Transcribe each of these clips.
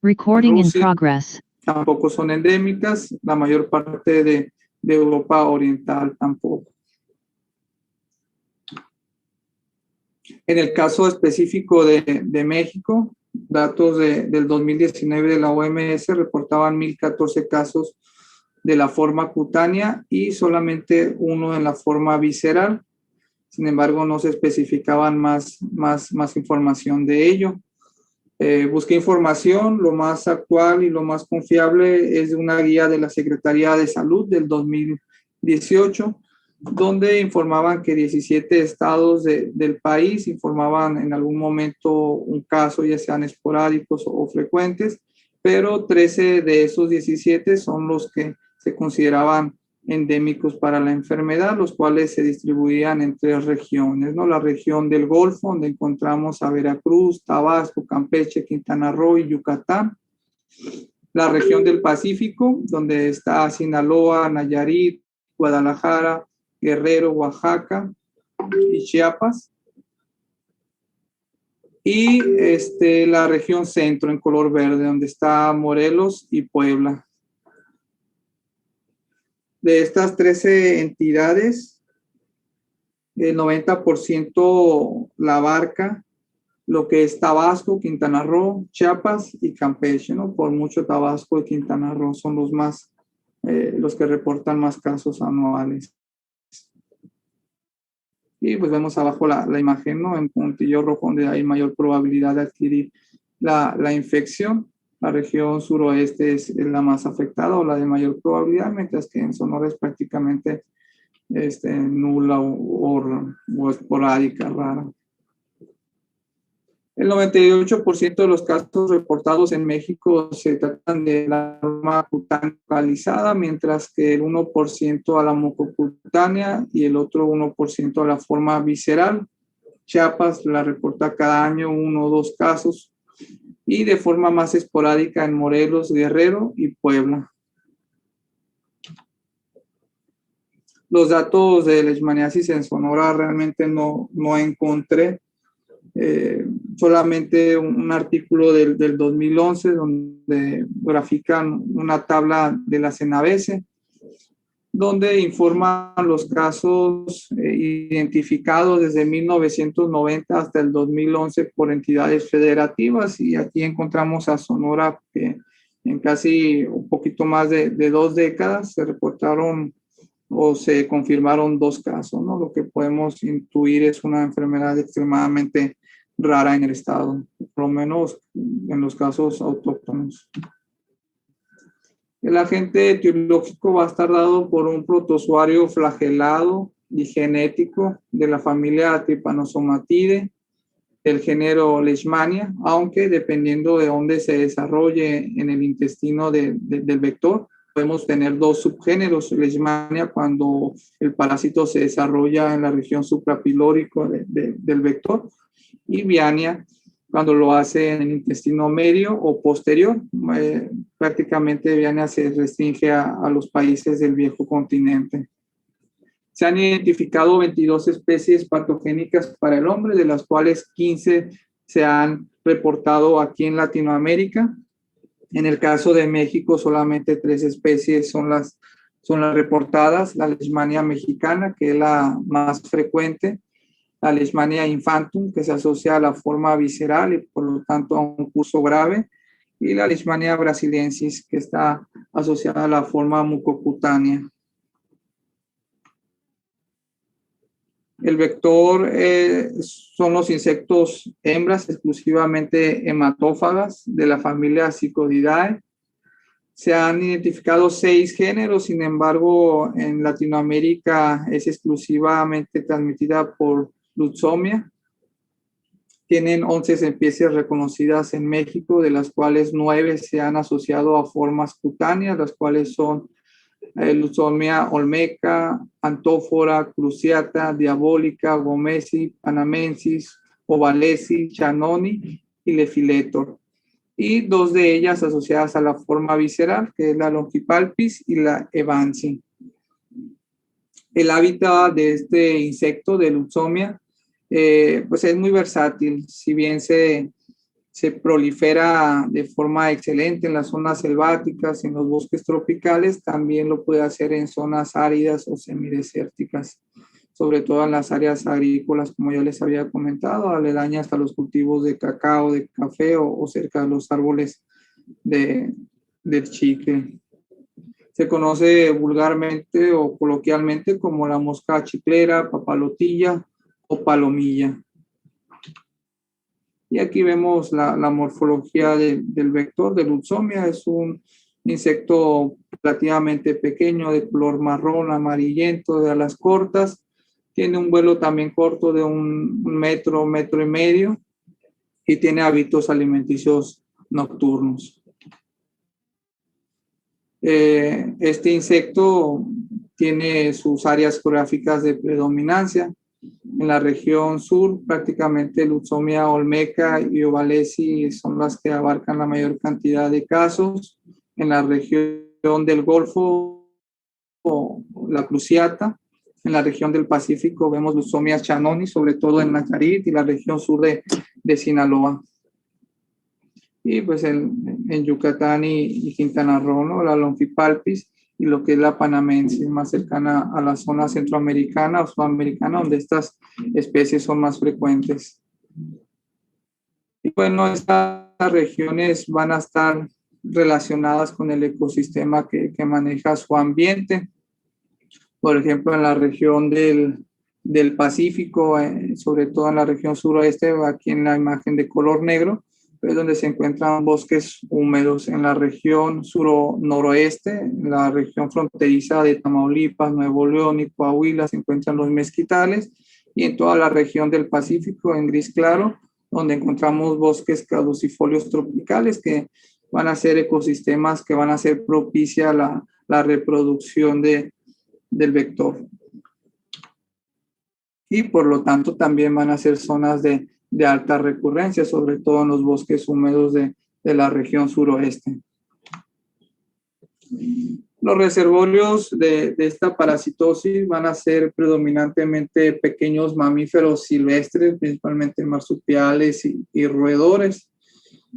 Recording in Rusia progress. tampoco son endémicas, la mayor parte de Europa Oriental tampoco. En el caso específico de México, datos del 2019 de la OMS reportaban 1,014 casos de la forma cutánea y solamente uno en la forma visceral. Sin embargo, no se especificaban más información de ello. Busqué información, lo más actual y lo más confiable es de una guía de la Secretaría de Salud del 2018, donde informaban que 17 estados del país informaban en algún momento un caso, ya sean esporádicos o frecuentes, pero 13 de esos 17 son los que se consideraban endémicos para la enfermedad, los cuales se distribuían en 3 regiones, ¿no? La región del Golfo, donde encontramos a Veracruz, Tabasco, Campeche, Quintana Roo y Yucatán. La región del Pacífico, donde está Sinaloa, Nayarit, Guadalajara, Guerrero, Oaxaca y Chiapas. Y la región centro en color verde, donde está Morelos y Puebla. De estas 13 entidades, el 90% la abarca lo que es Tabasco, Quintana Roo, Chiapas y Campeche, ¿no? Por mucho Tabasco y Quintana Roo son los que reportan más casos anuales. Y pues vemos abajo la imagen, ¿no? En puntillo rojo, donde hay mayor probabilidad de adquirir la infección. La región suroeste es la más afectada o la de mayor probabilidad, mientras que en Sonora es prácticamente nula o esporádica, rara. El 98% de los casos reportados en México se tratan de la forma cutánea localizada, mientras que el 1% a la mucocutánea y el otro 1% a la forma visceral. Chiapas la reporta cada año 1 o 2 casos y de forma más esporádica en Morelos, Guerrero y Puebla. Los datos de leishmaniasis en Sonora realmente no encontré. Solamente un artículo del 2011 donde grafican una tabla de la CENAVESE, donde informan los casos identificados desde 1990 hasta el 2011 por entidades federativas, y aquí encontramos a Sonora que en casi un poquito más de 2 décadas se reportaron o se confirmaron 2 casos, ¿no? Lo que podemos intuir es una enfermedad extremadamente rara en el estado, por lo menos en los casos autóctonos. El agente etiológico va a estar dado por un protozoario flagelado y genético de la familia Trypanosomatidae, del género Leishmania, aunque dependiendo de dónde se desarrolle en el intestino del vector, podemos tener 2 subgéneros: Leishmania cuando el parásito se desarrolla en la región suprapilórica del vector, y Viania cuando lo hace en el intestino medio o posterior. Prácticamente Viania se restringe a los países del viejo continente. Se han identificado 22 especies patogénicas para el hombre, de las cuales 15 se han reportado aquí en Latinoamérica. En el caso de México, solamente 3 especies son las reportadas: la Leishmania mexicana, que es la más frecuente; la Leishmania infantum, que se asocia a la forma visceral y por lo tanto a un curso grave; y la Leishmania brasiliensis, que está asociada a la forma mucocutánea. El vector son los insectos hembras exclusivamente hematófagas de la familia Psicodidae. Se han identificado 6 géneros, sin embargo, en Latinoamérica es exclusivamente transmitida por Lutzomia. Tienen 11 especies reconocidas en México, de las cuales 9 se han asociado a formas cutáneas, las cuales son Lutzomia olmeca, antófora, cruciata, diabólica, gomesi, panamensis, ovalesi, chanoni y lefiletor. Y 2 de ellas asociadas a la forma visceral, que es la longipalpis y la evansi. El hábitat de este insecto de Lutzomia pues es muy versátil. Si bien se se prolifera de forma excelente en las zonas selváticas, en los bosques tropicales, también lo puede hacer en zonas áridas o semidesérticas, sobre todo en las áreas agrícolas, como ya les había comentado, aledañas a los cultivos de cacao, de café o cerca de los árboles del chicle. Se conoce vulgarmente o coloquialmente como la mosca chiclera, papalotilla o palomilla. Y aquí vemos la morfología del vector de Lutzomia. Es un insecto relativamente pequeño, de color marrón, amarillento, de alas cortas. Tiene un vuelo también corto de un metro, metro y medio, y tiene hábitos alimenticios nocturnos. Este insecto tiene sus áreas geográficas de predominancia. En la región sur, prácticamente Lutzomia olmeca y ovalesi son las que abarcan la mayor cantidad de casos. En la región del Golfo, la cruciata. En la región del Pacífico vemos Lutzomia chanoni, sobre todo en Nayarit y la región sur de Sinaloa. Y pues en Yucatán y Quintana Roo, ¿no? La Lonfipalpis y lo que es la panamense, más cercana a la zona centroamericana o sudamericana, donde estas especies son más frecuentes. Y bueno, estas regiones van a estar relacionadas con el ecosistema que maneja su ambiente. Por ejemplo, en la región del Pacífico, sobre todo en la región suroeste, aquí en la imagen de color negro, es donde se encuentran bosques húmedos. En la región noroeste, en la región fronteriza de Tamaulipas, Nuevo León y Coahuila, se encuentran los mezquitales, y en toda la región del Pacífico, en gris claro, donde encontramos bosques caducifolios tropicales, que van a ser ecosistemas que van a ser propicia a la reproducción del vector. Y por lo tanto también van a ser zonas de alta recurrencia, sobre todo en los bosques húmedos de la región suroeste. Los reservorios de esta parasitosis van a ser predominantemente pequeños mamíferos silvestres, principalmente marsupiales y roedores.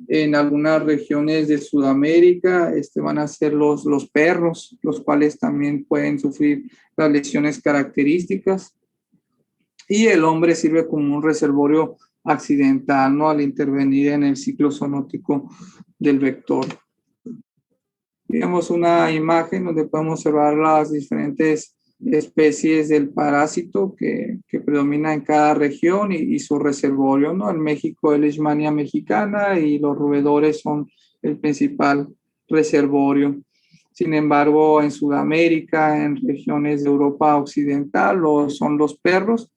En algunas regiones de Sudamérica van a ser los perros, los cuales también pueden sufrir las lesiones características. Y el hombre sirve como un reservorio accidental, ¿no? Al intervenir en el ciclo zoonótico del vector. Tenemos una imagen donde podemos observar las diferentes especies del parásito que predomina en cada región y su reservorio, ¿no? En México, el Leishmania mexicana, y los roedores son el principal reservorio. Sin embargo, en Sudamérica, en regiones de Europa occidental, son los perros,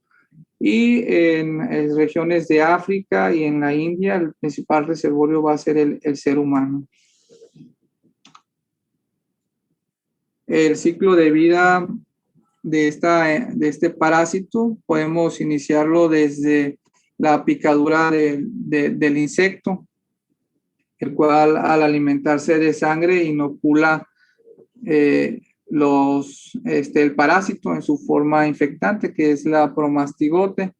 y en regiones de África y en la India, el principal reservorio va a ser el ser humano. El ciclo de vida de este parásito podemos iniciarlo desde la picadura del insecto, el cual al alimentarse de sangre inocula el parásito en su forma infectante, que es la promastigote.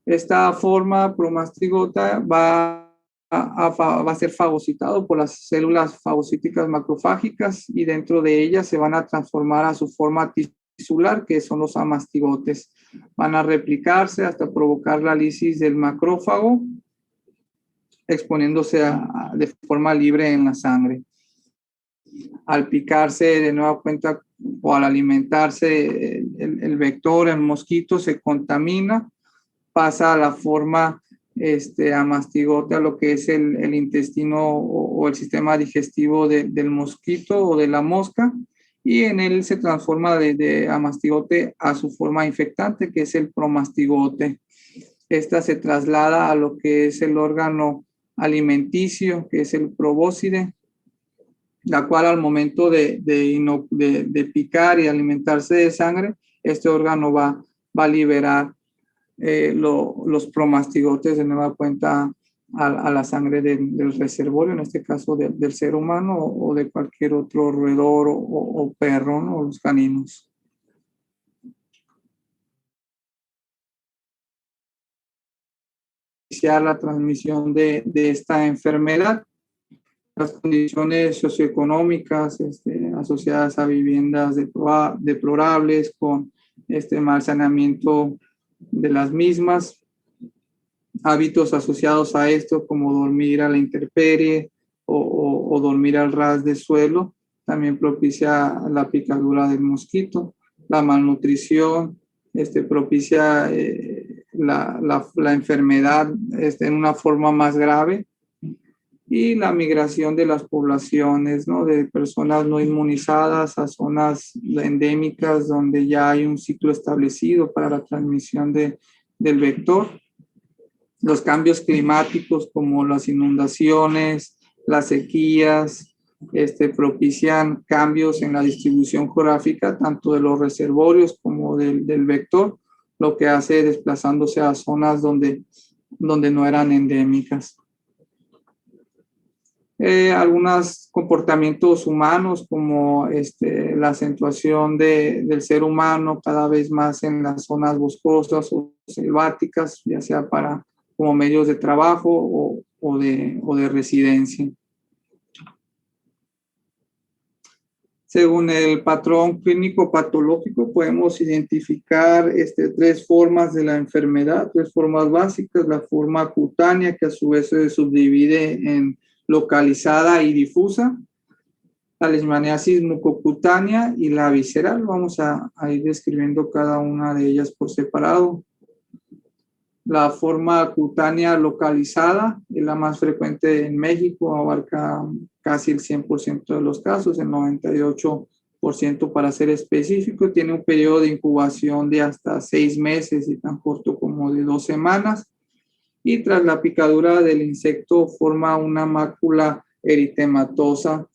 Esta forma promastigota va a ser fagocitado por las células fagocíticas macrofágicas, y dentro de ellas se van a transformar a su forma tisular, que son los amastigotes. Van a replicarse hasta provocar la lisis del macrófago, exponiéndose de forma libre en la sangre. Al picarse de nueva cuenta o al alimentarse el vector, el mosquito, se contamina, pasa a la forma amastigote, a lo que es el intestino o el sistema digestivo del mosquito o de la mosca, y en él se transforma de amastigote a su forma infectante, que es el promastigote. Esta se traslada a lo que es el órgano alimenticio, que es el probóscide, la cual al momento de picar y alimentarse de sangre, este órgano va a liberar los promastigotes de nueva cuenta a la sangre del reservorio, en este caso del ser humano o de cualquier otro roedor o perro, ¿no? O los caninos. propiciar la transmisión de esta enfermedad. Las condiciones socioeconómicas asociadas a viviendas deplorables con mal saneamiento de las mismas, hábitos asociados a esto como dormir a la intemperie o dormir al ras de suelo, también propicia la picadura del mosquito. La malnutrición propicia la enfermedad en una forma más grave, y la migración de las poblaciones, ¿no? De personas no inmunizadas a zonas endémicas donde ya hay un ciclo establecido para la transmisión del vector. Los cambios climáticos como las inundaciones, las sequías, propician cambios en la distribución geográfica tanto de los reservorios como del vector, lo que hace desplazándose a zonas donde no eran endémicas. Algunos comportamientos humanos como la acentuación del ser humano cada vez más en las zonas boscosas o selváticas, ya sea como medios de trabajo o de residencia. Según el patrón clínico patológico, podemos identificar tres formas de la enfermedad, tres formas básicas: la forma cutánea, que a su vez se subdivide en localizada y difusa, la leishmaniasis mucocutánea y la visceral. Vamos a ir describiendo cada una de ellas por separado. La forma cutánea localizada es la más frecuente en México, abarca casi el 100% de los casos, el 98% para ser específico. Tiene un periodo de incubación de hasta 6 meses y tan corto como de 2 semanas. Y tras la picadura del insecto forma una mácula eritematosa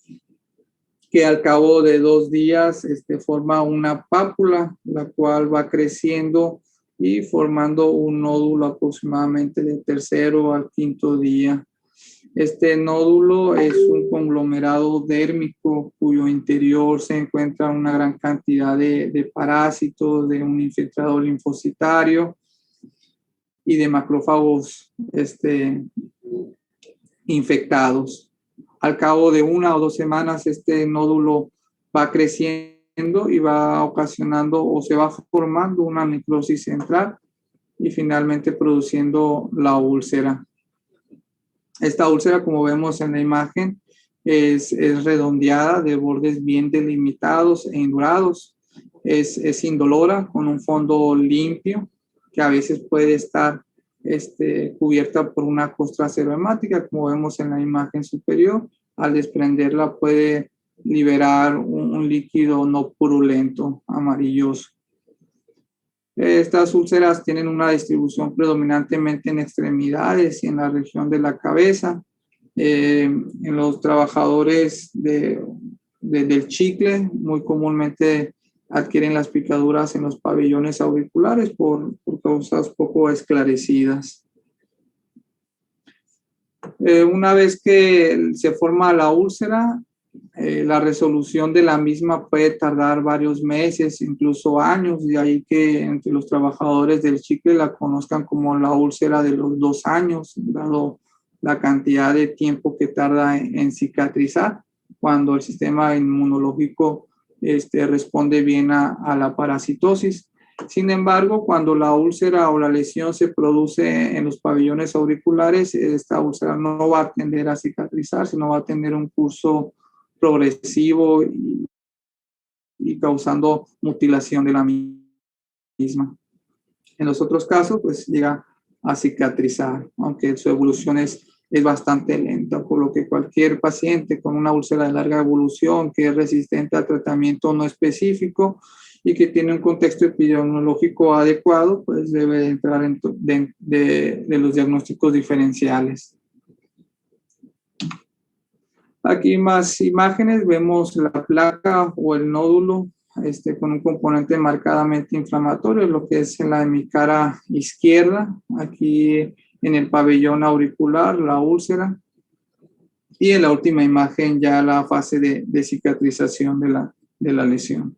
que al cabo de 2 días forma una pápula, la cual va creciendo y formando un nódulo aproximadamente del 3.º al 5.º día. Este nódulo es un conglomerado dérmico cuyo interior se encuentra una gran cantidad de parásitos, de un infiltrado linfocitario y de macrófagos infectados. Al cabo de 1 o 2 semanas, este nódulo va creciendo y va ocasionando o se va formando una necrosis central y finalmente produciendo la úlcera. Esta úlcera, como vemos en la imagen, es redondeada, de bordes bien delimitados e indurados. Es indolora, con un fondo limpio, que a veces puede estar cubierta por una costra serohemática, como vemos en la imagen superior. Al desprenderla puede liberar un líquido no purulento, amarilloso. Estas úlceras tienen una distribución predominantemente en extremidades y en la región de la cabeza. En los trabajadores del chicle, muy comúnmente adquieren las picaduras en los pabellones auriculares por causas poco esclarecidas. Una vez que se forma la úlcera, la resolución de la misma puede tardar varios meses, incluso años, de ahí que entre los trabajadores del chicle la conozcan como la úlcera de los 2 años, dado la cantidad de tiempo que tarda en cicatrizar cuando el sistema inmunológico responde bien a la parasitosis. Sin embargo, cuando la úlcera o la lesión se produce en los pabellones auriculares, esta úlcera no va a tender a cicatrizar, sino va a tener un curso progresivo y causando mutilación de la misma. En los otros casos, pues llega a cicatrizar, aunque su evolución es bastante lenta, por lo que cualquier paciente con una úlcera de larga evolución que es resistente al tratamiento no específico y que tiene un contexto epidemiológico adecuado, pues debe entrar de los diagnósticos diferenciales. Aquí más imágenes, vemos la placa o el nódulo con un componente marcadamente inflamatorio, lo que es en la hemicara izquierda, aquí en el pabellón auricular, la úlcera, y en la última imagen ya la fase de cicatrización de la lesión.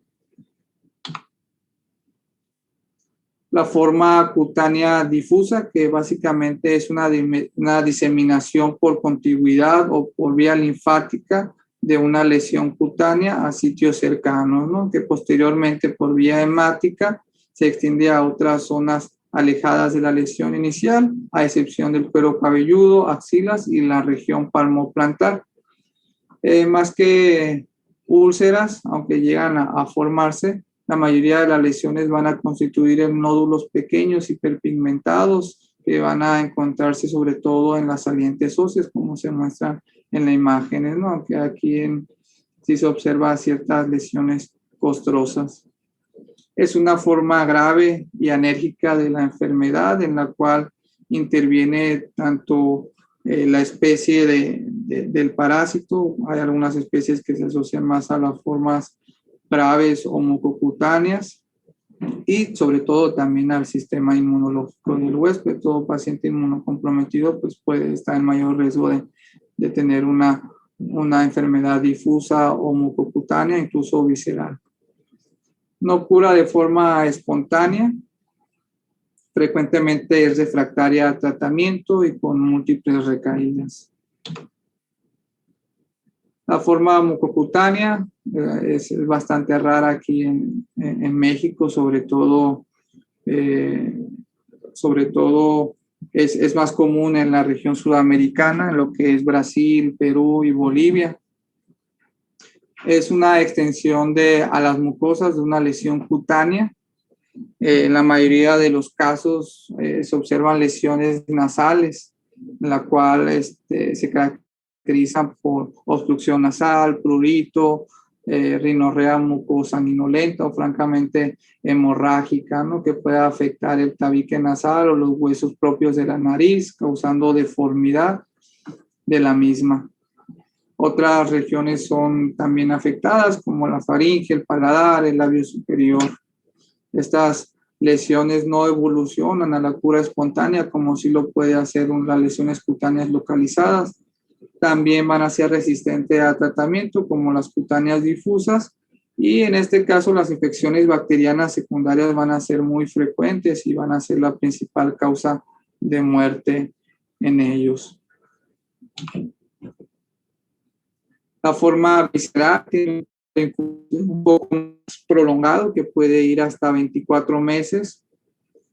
La forma cutánea difusa, que básicamente es una diseminación por contigüidad o por vía linfática de una lesión cutánea a sitios cercanos, ¿no? Que posteriormente por vía hemática se extiende a otras zonas alejadas de la lesión inicial, a excepción del cuero cabelludo, axilas y la región palmoplantar. Más que úlceras, aunque llegan a formarse, la mayoría de las lesiones van a constituir en nódulos pequeños hiperpigmentados que van a encontrarse sobre todo en las salientes óseas, como se muestran en las imágenes, ¿no? Aunque aquí sí se observa ciertas lesiones costrosas. Es una forma grave y anérgica de la enfermedad en la cual interviene tanto la especie del parásito. Hay algunas especies que se asocian más a las formas graves o mucocutáneas y sobre todo también al sistema inmunológico del huésped. Todo paciente inmunocomprometido pues puede estar en mayor riesgo de tener una enfermedad difusa o mucocutánea, incluso visceral. No cura de forma espontánea, frecuentemente es refractaria a tratamiento y con múltiples recaídas. La forma mucocutánea es bastante rara aquí en México, sobre todo es más común en la región sudamericana, en lo que es Brasil, Perú y Bolivia. Es una extensión a las mucosas de una lesión cutánea. En la mayoría de los casos se observan lesiones nasales, en la cual se caracterizan por obstrucción nasal, prurito, rinorrea mucosanguinolenta o francamente hemorrágica, ¿no? Que puede afectar el tabique nasal o los huesos propios de la nariz, causando deformidad de la misma. Otras regiones son también afectadas, como la faringe, el paladar, el labio superior. Estas lesiones no evolucionan a la cura espontánea como sí lo puede hacer las lesiones cutáneas localizadas. También van a ser resistentes a tratamiento como las cutáneas difusas y en este caso las infecciones bacterianas secundarias van a ser muy frecuentes y van a ser la principal causa de muerte en ellos. La forma visceral tiene un poco más prolongado que puede ir hasta 24 meses.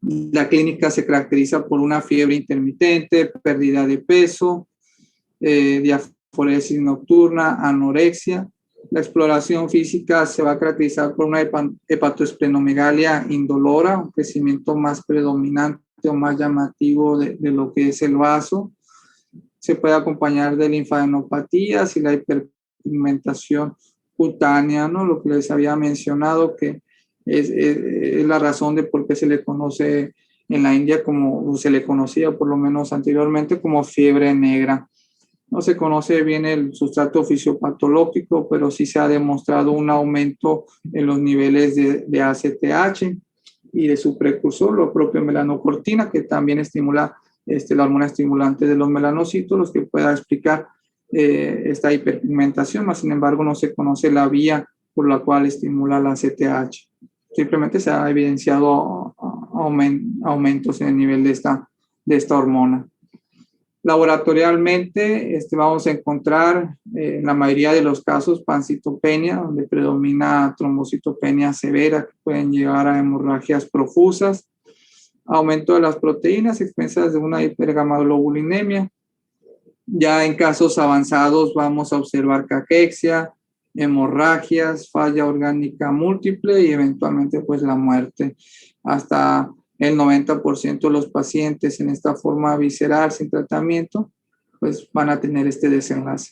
La clínica se caracteriza por una fiebre intermitente, pérdida de peso, diaforesis nocturna, anorexia. La exploración física se va a caracterizar por una hepatoesplenomegalia indolora, un crecimiento más predominante o más llamativo de lo que es el vaso. Se puede acompañar de linfadenopatías y la hiperpigmentación cutánea, ¿no? Lo que les había mencionado, que es la razón de por qué se le conoce en la India como se le conocía por lo menos anteriormente como fiebre negra. No se conoce bien el sustrato fisiopatológico, pero sí se ha demostrado un aumento en los niveles de ACTH y de su precursor, lo propio melanocortina, que también estimula la hormona estimulante de los melanocitos, los que pueda explicar esta hiperpigmentación, mas sin embargo no se conoce la vía por la cual estimula la ACTH. Simplemente se ha evidenciado aumentos en el nivel de esta hormona. Laboratorialmente vamos a encontrar en la mayoría de los casos pancitopenia, donde predomina trombocitopenia severa, que pueden llegar a hemorragias profusas, aumento de las proteínas expensas de una hipergamaglobulinemia. Ya en casos avanzados vamos a observar caquexia, hemorragias, falla orgánica múltiple y eventualmente pues la muerte. Hasta el 90% de los pacientes en esta forma visceral sin tratamiento pues van a tener este desenlace.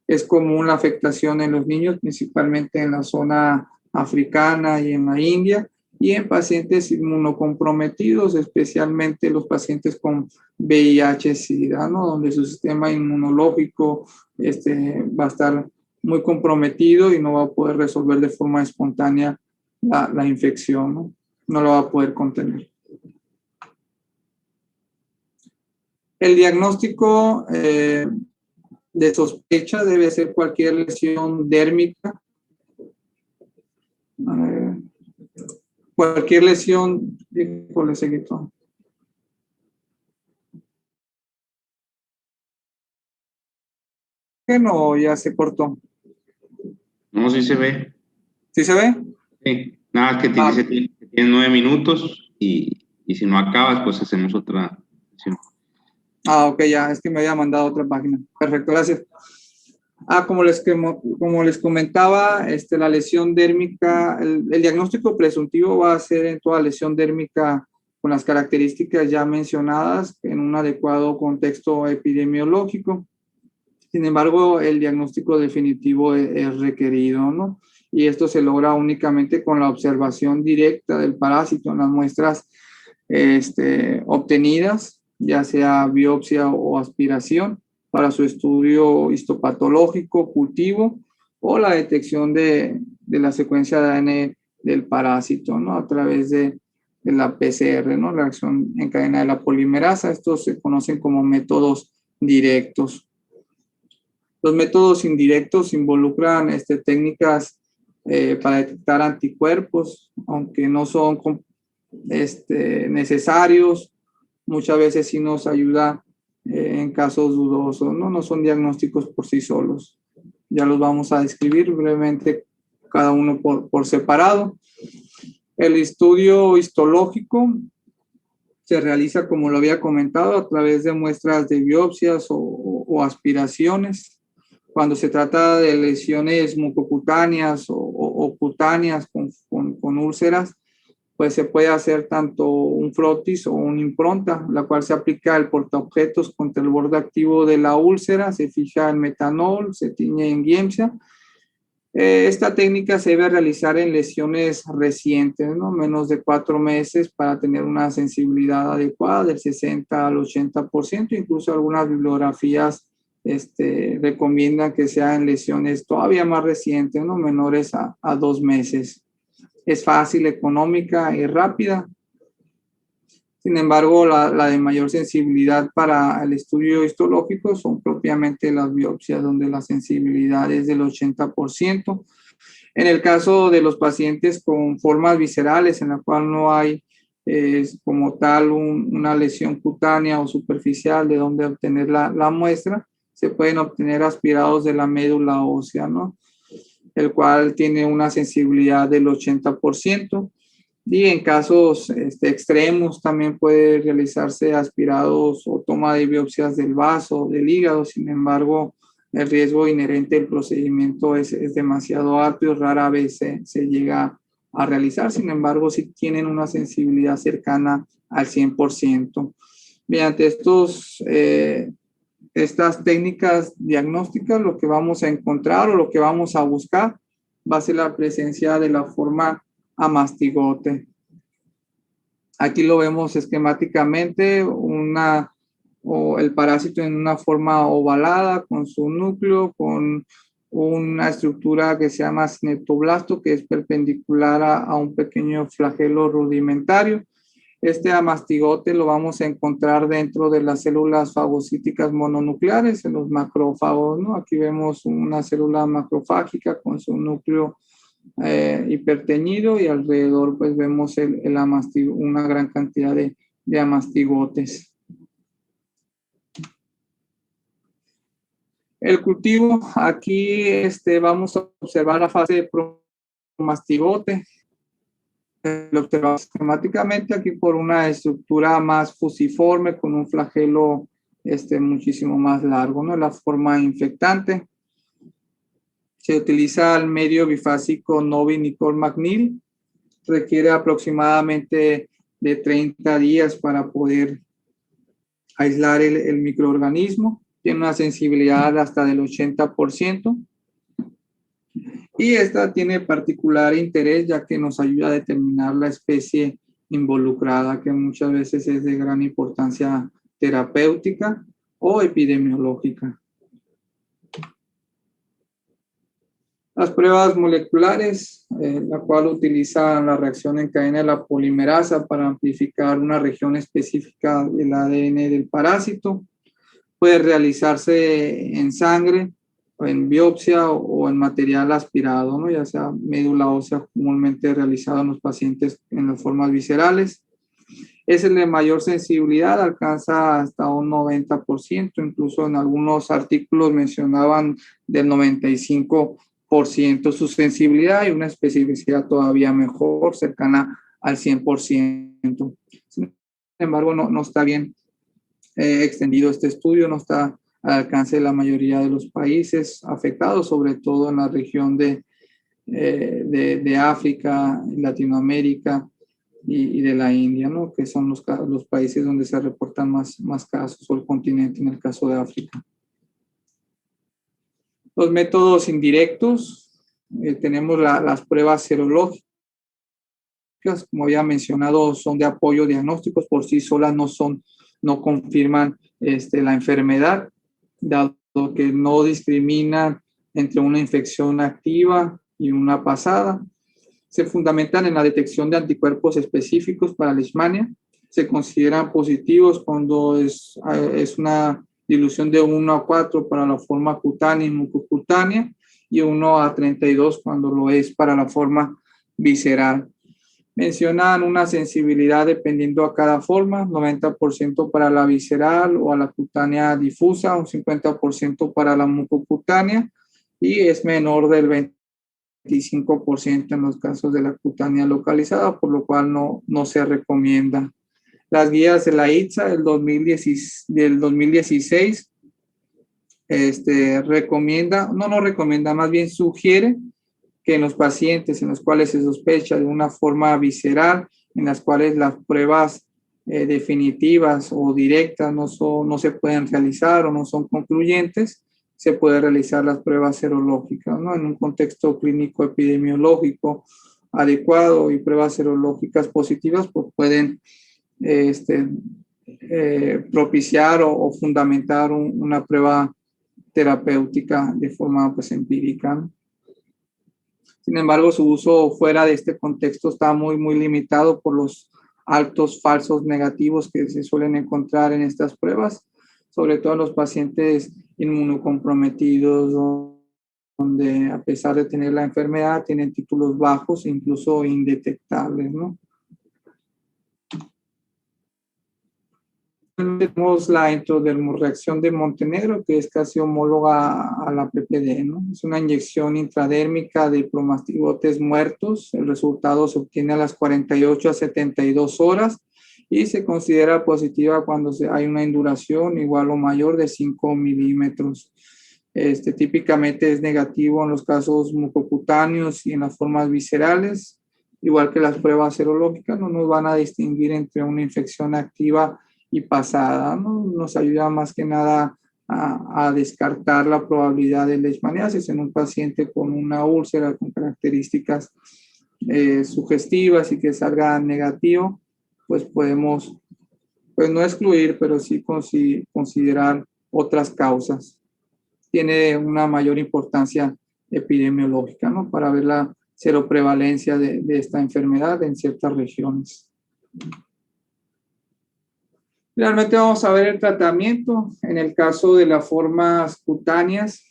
Es común la afectación en los niños, principalmente en la zona africana y en la India, y en pacientes inmunocomprometidos, especialmente los pacientes con VIH-Sida, ¿no? Donde su sistema inmunológico va a estar muy comprometido y no va a poder resolver de forma espontánea la infección, ¿no? No lo va a poder contener. El diagnóstico de sospecha debe ser cualquier lesión dérmica. Cualquier lesión, híjole, se quitó. No, ya se cortó. No, sí se ve. ¿Sí se ve? Sí. Nada, que Ah, tiene 9 minutos y si no acabas, pues hacemos otra sesión. ok, ya, es que me había mandado a otra página. Perfecto, gracias. Como les comentaba, la lesión dérmica, el diagnóstico presuntivo va a ser en toda lesión dérmica con las características ya mencionadas en un adecuado contexto epidemiológico. Sin embargo, el diagnóstico definitivo es requerido, ¿no? Y esto se logra únicamente con la observación directa del parásito en las muestras obtenidas, ya sea biopsia o aspiración, para su estudio histopatológico, cultivo o la detección de la secuencia de ADN del parásito, ¿no? A través de la PCR, ¿no? La reacción en cadena de la polimerasa. Estos se conocen como métodos directos. Los métodos indirectos involucran técnicas para detectar anticuerpos, aunque no son necesarios. Muchas veces sí nos ayuda en casos dudosos, ¿no? No son diagnósticos por sí solos. Ya los vamos a describir brevemente cada uno por separado. El estudio histológico se realiza, como lo había comentado, a través de muestras de biopsias o aspiraciones. Cuando se trata de lesiones mucocutáneas o cutáneas con úlceras, pues se puede hacer tanto un frotis o una impronta, la cual se aplica el portaobjetos contra el borde activo de la úlcera, se fija el metanol, se tiñe en Giemsa. Esta técnica se debe realizar en lesiones recientes, ¿no? Menos de 4 meses, para tener una sensibilidad adecuada del 60 al 80%. Incluso algunas bibliografías recomiendan que sean lesiones todavía más recientes, ¿no? Menores a 2 meses. Es fácil, económica y rápida. Sin embargo, la de mayor sensibilidad para el estudio histológico son propiamente las biopsias, donde la sensibilidad es del 80%. En el caso de los pacientes con formas viscerales, en la cual no hay como tal una lesión cutánea o superficial de donde obtener la muestra, se pueden obtener aspirados de la médula ósea, ¿no? El cual tiene una sensibilidad del 80%. Y en casos extremos también puede realizarse aspirados o toma de biopsias del vaso, del hígado. Sin embargo, el riesgo inherente del procedimiento es demasiado alto y rara vez se llega a realizar. Sin embargo, sí tienen una sensibilidad cercana al 100%. Mediante estas técnicas diagnósticas, lo que vamos a encontrar o lo que vamos a buscar va a ser la presencia de la forma amastigote. Aquí lo vemos esquemáticamente, el parásito en una forma ovalada con su núcleo, con una estructura que se llama cinetoblasto, que es perpendicular a un pequeño flagelo rudimentario. Este amastigote lo vamos a encontrar dentro de las células fagocíticas mononucleares, en los macrófagos, ¿no? Aquí vemos una célula macrofágica con su núcleo hiperteñido, y alrededor pues vemos una gran cantidad de amastigotes. El cultivo, aquí vamos a observar la fase de promastigote. Lo observamos esquemáticamente aquí por una estructura más fusiforme con un flagelo muchísimo más largo, ¿no? La forma infectante. Se utiliza el medio bifásico Novi-Nicol-Macnil. Requiere aproximadamente de 30 días para poder aislar el microorganismo. Tiene una sensibilidad hasta del 80%. Y esta tiene particular interés, ya que nos ayuda a determinar la especie involucrada, que muchas veces es de gran importancia terapéutica o epidemiológica. Las pruebas moleculares, la cual utiliza la reacción en cadena de la polimerasa para amplificar una región específica del ADN del parásito. Puede realizarse en sangre en biopsia o en material aspirado, ¿no? Ya sea médula ósea comúnmente realizado en los pacientes en las formas viscerales. Es el de mayor sensibilidad, alcanza hasta un 90%, incluso en algunos artículos mencionaban del 95% su sensibilidad y una especificidad todavía mejor, cercana al 100%. Sin embargo, no está bien extendido este estudio, no está al alcance de la mayoría de los países afectados, sobre todo en la región de África, Latinoamérica y de la India, ¿no? Que son los países donde se reportan más casos, o el continente en el caso de África. Los métodos indirectos, tenemos las pruebas serológicas, como había mencionado, son de apoyo diagnósticos, por sí solas no confirman la enfermedad, dado que no discriminan entre una infección activa y una pasada. Se fundamentan en la detección de anticuerpos específicos para la leishmania. Se consideran positivos cuando es una dilución de 1 a 4 para la forma cutánea y mucocutánea y 1 a 32 cuando lo es para la forma visceral. Mencionan una sensibilidad dependiendo a cada forma, 90% para la visceral o a la cutánea difusa, un 50% para la mucocutánea y es menor del 25% en los casos de la cutánea localizada, por lo cual no se recomienda. Las guías de la ITSA del 2016 recomienda, no recomienda, más bien sugiere que en los pacientes en los cuales se sospecha de una forma visceral, en las cuales las pruebas definitivas o directas no se pueden realizar o no son concluyentes, se puede realizar las pruebas serológicas, ¿no? En un contexto clínico epidemiológico adecuado y pruebas serológicas positivas pues pueden propiciar o fundamentar una prueba terapéutica de forma pues empírica, ¿no? Sin embargo, su uso fuera de este contexto está muy limitado por los altos falsos negativos que se suelen encontrar en estas pruebas, sobre todo en los pacientes inmunocomprometidos, donde a pesar de tener la enfermedad, tienen títulos bajos, incluso indetectables, ¿no? Tenemos la endodermoreacción de Montenegro, que es casi homóloga a la PPD, ¿no? Es una inyección intradérmica de plomastigotes muertos. El resultado se obtiene a las 48 a 72 horas y se considera positiva cuando hay una induración igual o mayor de 5 milímetros. Típicamente es negativo en los casos mucocutáneos y en las formas viscerales, igual que las pruebas serológicas, no nos van a distinguir entre una infección activa y pasada, ¿no? Nos ayuda más que nada a descartar la probabilidad de leishmaniasis en un paciente con una úlcera con características sugestivas y que salga negativo, pues podemos, pues no excluir, pero sí considerar otras causas. Tiene una mayor importancia epidemiológica, ¿no? Para ver la seroprevalencia de esta enfermedad en ciertas regiones. Realmente vamos a ver el tratamiento. En el caso de las formas cutáneas,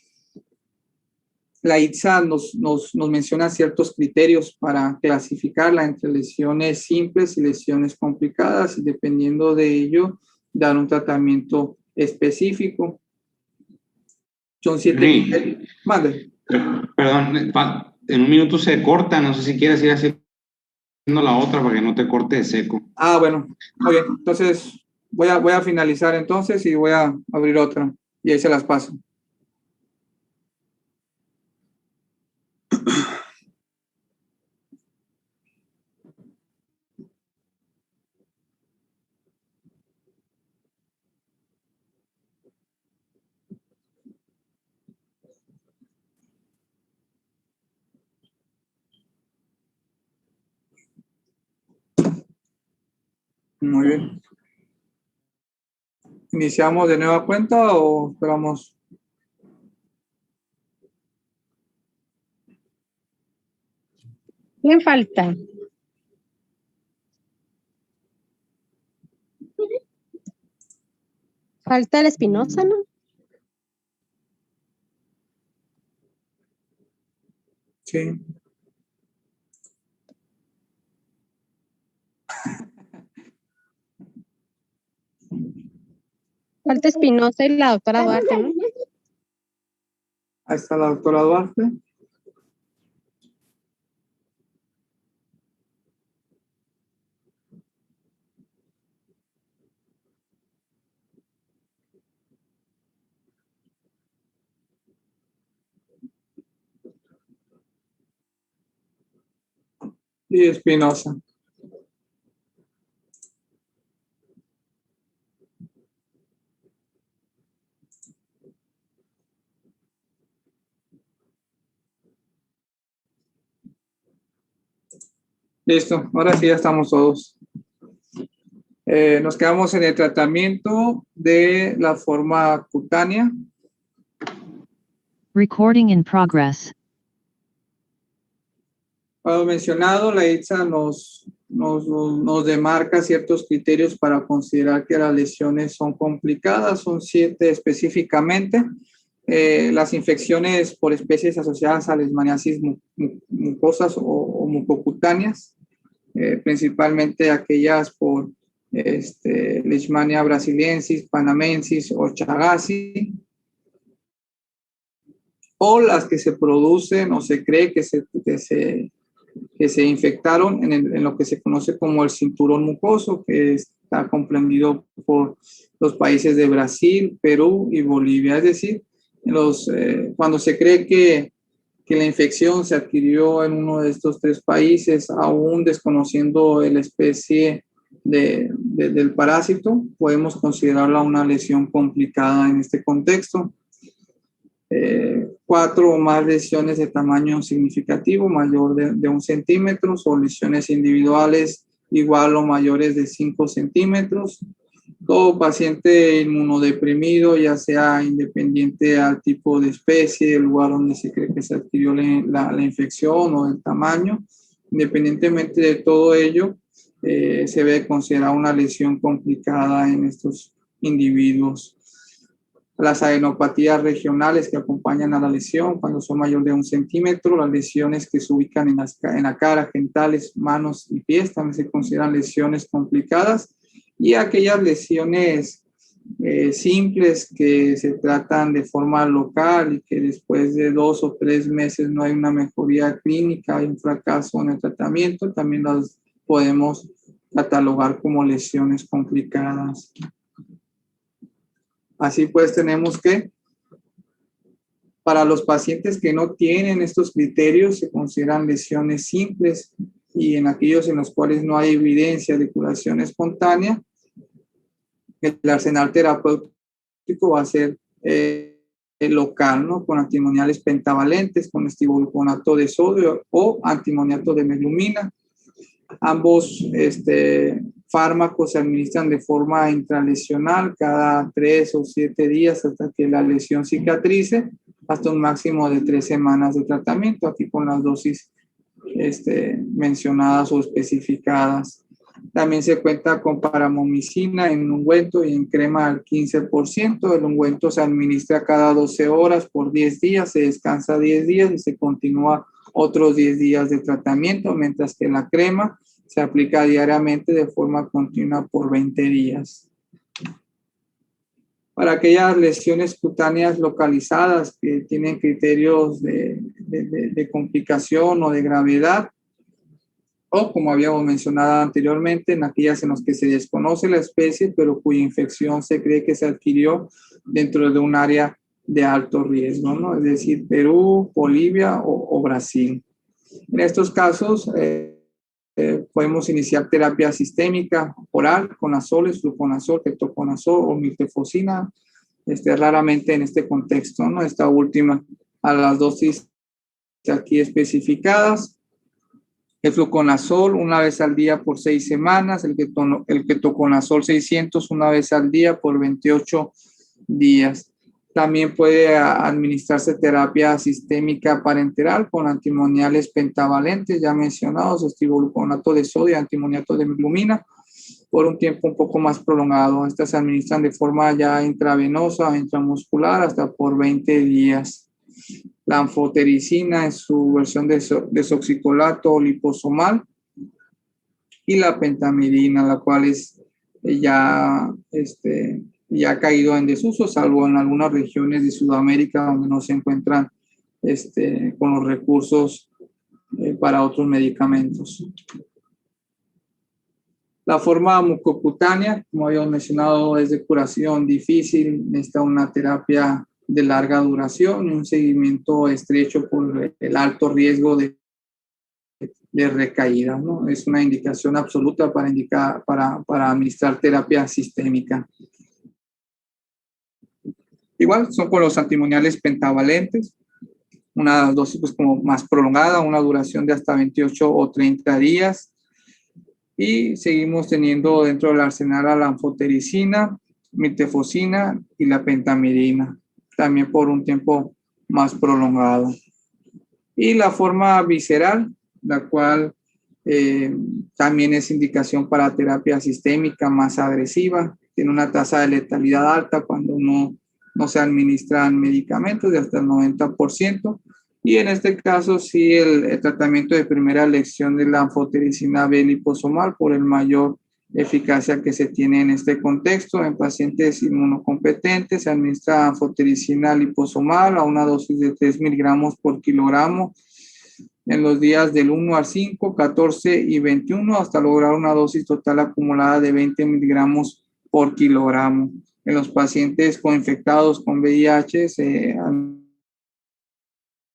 la ITSA nos menciona ciertos criterios para clasificarla entre lesiones simples y lesiones complicadas y dependiendo de ello, dar un tratamiento específico. Son 7 criterios. Mande. Perdón, en un minuto se corta, no sé si quieres ir haciendo la otra para que no te corte de seco. Ah, bueno, muy bien. Entonces voy a finalizar entonces y voy a abrir otra y ahí se las paso. Muy bien. ¿Iniciamos de nueva cuenta o esperamos? ¿Quién falta? Falta el Espinosa, ¿no? Sí. Falta Espinosa y la doctora Duarte, ¿no? Ahí está la doctora Duarte. Y Espinosa. Listo, ahora sí ya estamos todos. Nos quedamos en el tratamiento de la forma cutánea. Recording in progress. Como mencionado, la ITSA nos demarca ciertos criterios para considerar que las lesiones son complicadas, son 7 específicamente. Las infecciones por especies asociadas a leishmaniasis mucosas o mucocutáneas, principalmente aquellas por Leishmania brasiliensis, panamensis o chagassi, o las que se producen o se cree que se infectaron en lo que se conoce como el cinturón mucoso, que está comprendido por los países de Brasil, Perú y Bolivia. Es decir, cuando se cree que la infección se adquirió en uno de estos 3 países, aún desconociendo la especie del parásito, podemos considerarla una lesión complicada en este contexto. 4 o más lesiones de tamaño significativo, mayor de 1 centímetro, o lesiones individuales igual o mayores de 5 centímetros. Todo paciente inmunodeprimido, ya sea independiente al tipo de especie, el lugar donde se cree que se adquirió la infección o el tamaño, independientemente de todo ello, se debe considerar una lesión complicada en estos individuos. Las adenopatías regionales que acompañan a la lesión cuando son mayor de 1 centímetro, las lesiones que se ubican en la cara, genitales, manos y pies también se consideran lesiones complicadas, y aquellas lesiones simples que se tratan de forma local y que después de 2 o 3 meses no hay una mejoría clínica, hay un fracaso en el tratamiento, también las podemos catalogar como lesiones complicadas. Así pues, tenemos que, para los pacientes que no tienen estos criterios, se consideran lesiones simples, y en aquellos en los cuales no hay evidencia de curación espontánea, el arsenal terapéutico va a ser local, ¿no? Con antimoniales pentavalentes, con estivolconato de sodio o antimoniato de meglumina. Ambos fármacos se administran de forma intralesional cada 3 o 7 días hasta que la lesión cicatrice, hasta un máximo de 3 semanas de tratamiento, aquí con las dosis mencionadas o especificadas. También se cuenta con paramomicina en ungüento y en crema al 15%. El ungüento se administra cada 12 horas por 10 días, se descansa 10 días y se continúa otros 10 días de tratamiento, mientras que la crema se aplica diariamente de forma continua por 20 días. Para aquellas lesiones cutáneas localizadas que tienen criterios de complicación o de gravedad, o como habíamos mencionado anteriormente, en aquellas en las que se desconoce la especie, pero cuya infección se cree que se adquirió dentro de un área de alto riesgo, ¿no? Es decir, Perú, Bolivia o Brasil. En estos casos, podemos iniciar terapia sistémica oral con azoles, fluconazol, ketoconazol o miltefosina, raramente en este contexto, ¿no? Esta última a las dosis aquí especificadas. El fluconazol una vez al día por 6 semanas, el ketoconazol 600 una vez al día por 28 días. También puede administrarse terapia sistémica parenteral con antimoniales pentavalentes ya mencionados, estivolconato de sodio y antimoniato de meglumina, por un tiempo un poco más prolongado. Estas se administran de forma ya intravenosa o intramuscular hasta por 20 días. la anfotericina en su versión desoxicolato o liposomal, y la pentamidina, la cual es ya ha caído en desuso, salvo en algunas regiones de Sudamérica donde no se encuentran con los recursos para otros medicamentos. La forma mucocutánea, como habíamos mencionado, es de curación difícil, necesita una terapia de larga duración y un seguimiento estrecho por el alto riesgo de recaída, ¿no? Es una indicación absoluta para administrar terapia sistémica. Igual son con los antimoniales pentavalentes, una dosis pues como más prolongada, una duración de hasta 28 o 30 días. Y seguimos teniendo dentro del arsenal a la anfotericina, miltefosina y la pentamidina, también por un tiempo más prolongado. Y la forma visceral, la cual también es indicación para terapia sistémica más agresiva, tiene una tasa de letalidad alta cuando no se administran medicamentos de hasta el 90%. Y en este caso, sí, el tratamiento de primera elección de la anfotericina B liposomal por el mayor eficacia que se tiene en este contexto. En pacientes inmunocompetentes se administra anfotericina liposomal a una dosis de 3 miligramos por kilogramo en los días del 1 al 5, 14 y 21 hasta lograr una dosis total acumulada de 20 miligramos por kilogramo. En los pacientes coinfectados con VIH se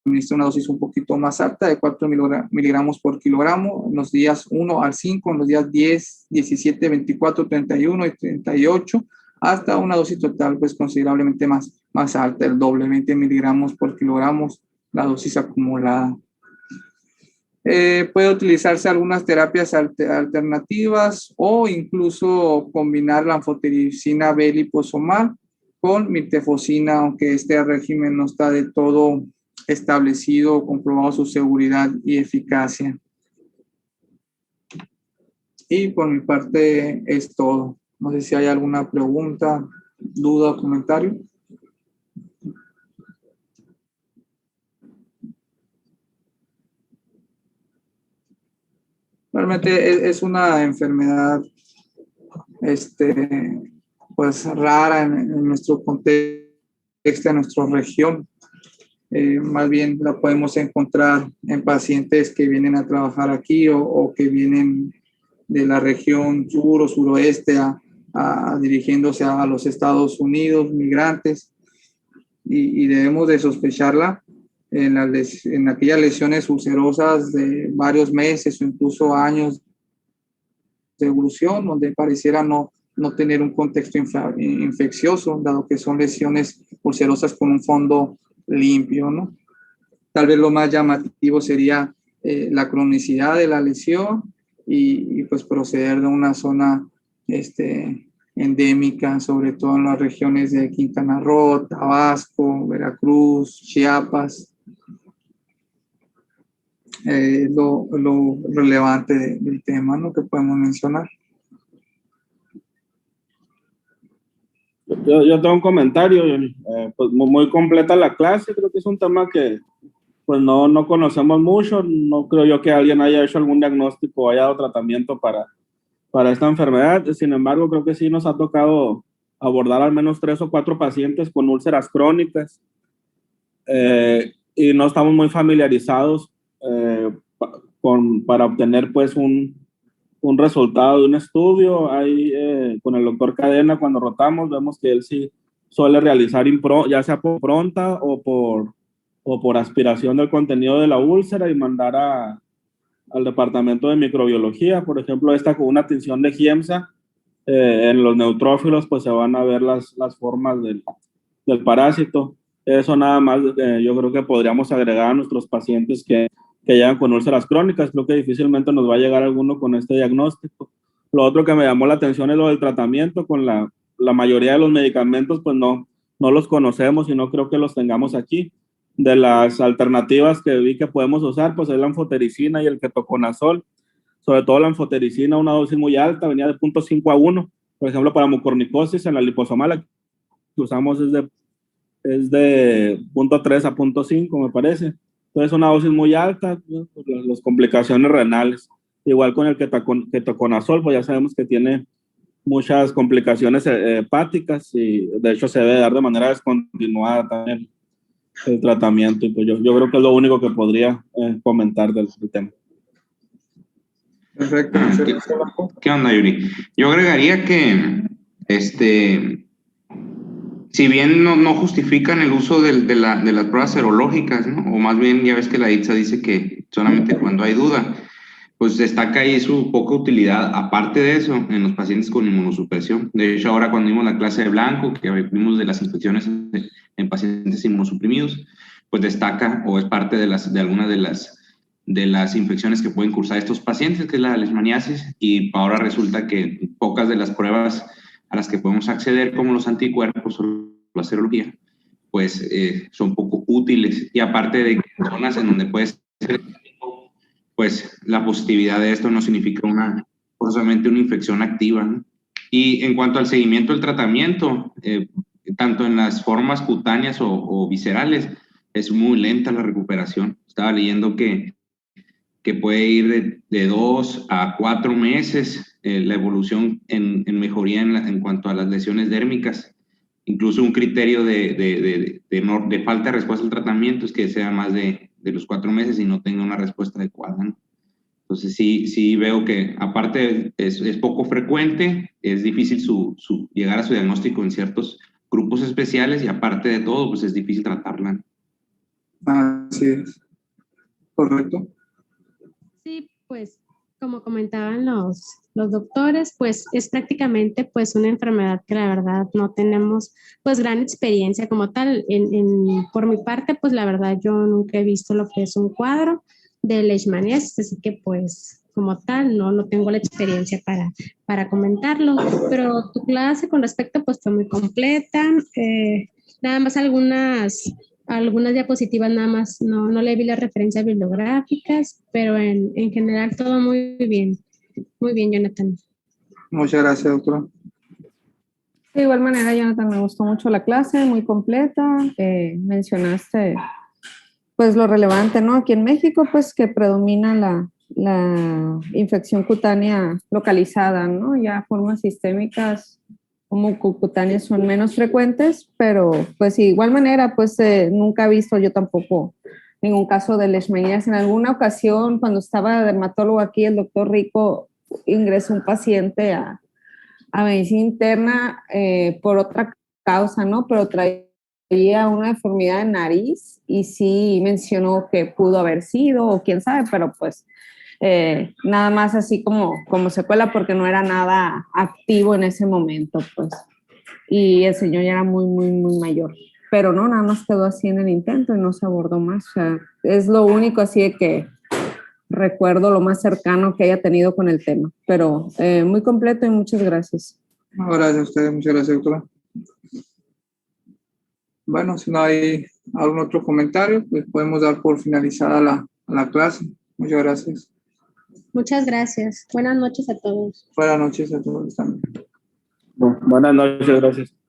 administra una dosis un poquito más alta de 4 miligramos por kilogramo en los días 1 al 5, en los días 10, 17, 24, 31 y 38, hasta una dosis total pues considerablemente más alta, el doble, 20 miligramos por kilogramo, la dosis acumulada. Puede utilizarse algunas terapias alternativas o incluso combinar la anfotericina B liposomal con miltefosina, aunque este régimen no está de todo establecido o comprobado su seguridad y eficacia. Y por mi parte es todo. No sé si hay alguna pregunta, duda o comentario. Realmente es una enfermedad pues rara en nuestro contexto, en nuestra región. Más bien la podemos encontrar en pacientes que vienen a trabajar aquí o que vienen de la región sur o suroeste dirigiéndose a los Estados Unidos, migrantes, y debemos de sospecharla en aquellas lesiones ulcerosas de varios meses o incluso años de evolución, donde pareciera no tener un contexto infeccioso, dado que son lesiones ulcerosas con un fondo limpio, ¿no? Tal vez lo más llamativo sería la cronicidad de la lesión y pues proceder de una zona endémica, sobre todo en las regiones de Quintana Roo, Tabasco, Veracruz, Chiapas. Lo relevante del tema, ¿no?, que podemos mencionar. Yo tengo un comentario, pues muy completa la clase. Creo que es un tema que pues no conocemos mucho. No creo yo que alguien haya hecho algún diagnóstico o haya dado tratamiento para esta enfermedad. Sin embargo, creo que sí nos ha tocado abordar al menos 3 o 4 pacientes con úlceras crónicas y no estamos muy familiarizados para obtener pues un resultado de un estudio. Ahí con el doctor Cadena, cuando rotamos, vemos que él sí suele realizar ya sea por pronta o por aspiración del contenido de la úlcera y mandar al departamento de microbiología. Por ejemplo, esta con una tinción de Giemsa, en los neutrófilos pues se van a ver las formas del parásito. Eso nada más yo creo que podríamos agregar a nuestros pacientes que llegan con úlceras crónicas. Creo que difícilmente nos va a llegar alguno con este diagnóstico. Lo otro que me llamó la atención es lo del tratamiento. Con la mayoría de los medicamentos pues no los conocemos y no creo que los tengamos aquí. De las alternativas que vi que podemos usar pues es la anfotericina y el ketoconazol. Sobre todo la anfotericina, una dosis muy alta, venía de 0.5 a 1. Por ejemplo, para mucormicosis en la liposomal que usamos es de es de 0.3 a 0.5, me parece. Entonces, una dosis muy alta, ¿no? Por las complicaciones renales. Igual con el ketoconazol, pues ya sabemos que tiene muchas complicaciones hepáticas y de hecho se debe dar de manera descontinuada también el tratamiento. Y pues yo creo que es lo único que podría comentar del tema. Perfecto. ¿Qué onda, Yuri? Yo agregaría que, si bien no justifican el uso de las pruebas serológicas, ¿no? O más bien, ya ves que la ITSA dice que solamente cuando hay duda, pues destaca ahí su poca utilidad, aparte de eso, en los pacientes con inmunosupresión. De hecho, ahora cuando vimos la clase de blanco, que vimos de las infecciones en pacientes inmunosuprimidos, pues destaca o es parte de algunas de las infecciones que pueden cursar estos pacientes, que es la leishmaniasis, y ahora resulta que pocas de las pruebas a las que podemos acceder, como los anticuerpos o la serología, pues son poco útiles. Y aparte de que en zonas en donde puede ser, pues la positividad de esto no significa forzosamente una infección activa, ¿no? Y en cuanto al seguimiento del tratamiento, tanto en las formas cutáneas o viscerales, es muy lenta la recuperación. Estaba leyendo que puede ir de 2 a 4 meses la evolución en mejoría en cuanto a las lesiones dérmicas. Incluso un criterio de falta de respuesta al tratamiento es que sea más de los 4 meses y no tenga una respuesta adecuada, ¿no? Entonces sí veo que aparte es poco frecuente, es difícil llegar a su diagnóstico en ciertos grupos especiales y aparte de todo, pues es difícil tratarla, ¿no? Así es. Correcto. Sí, pues como comentaban los doctores, pues es prácticamente pues una enfermedad que la verdad no tenemos pues gran experiencia como tal. Por mi parte, pues la verdad yo nunca he visto lo que es un cuadro de leishmaniasis, así que pues como tal no tengo la experiencia para comentarlo, pero tu clase con respecto pues fue muy completa, nada más algunas diapositivas nada más, no le vi las referencias bibliográficas, pero en general todo muy bien, Jonathan. Muchas gracias, doctora. De igual manera, Jonathan, me gustó mucho la clase, muy completa. Mencionaste pues lo relevante, ¿no? Aquí en México, pues que predomina la infección cutánea localizada, ¿no? Ya formas sistémicas como cutáneas son menos frecuentes, pero pues de igual manera, pues nunca he visto yo tampoco ningún caso de leishmaniasis. En alguna ocasión, cuando estaba dermatólogo aquí, el doctor Rico ingresó un paciente a medicina interna por otra causa, ¿no? Pero traía una deformidad de nariz y sí mencionó que pudo haber sido, o quién sabe, pero pues nada más así como secuela, porque no era nada activo en ese momento, pues. Y el señor ya era muy, muy, muy mayor. Pero no, nada más quedó así en el intento y no se abordó más. O sea, es lo único así de que recuerdo lo más cercano que haya tenido con el tema. Pero muy completo y muchas gracias. Gracias a ustedes, muchas gracias, doctora. Bueno, si no hay algún otro comentario, pues podemos dar por finalizada la clase. Muchas gracias. Muchas gracias. Buenas noches a todos. Buenas noches a todos también. Buenas noches, gracias.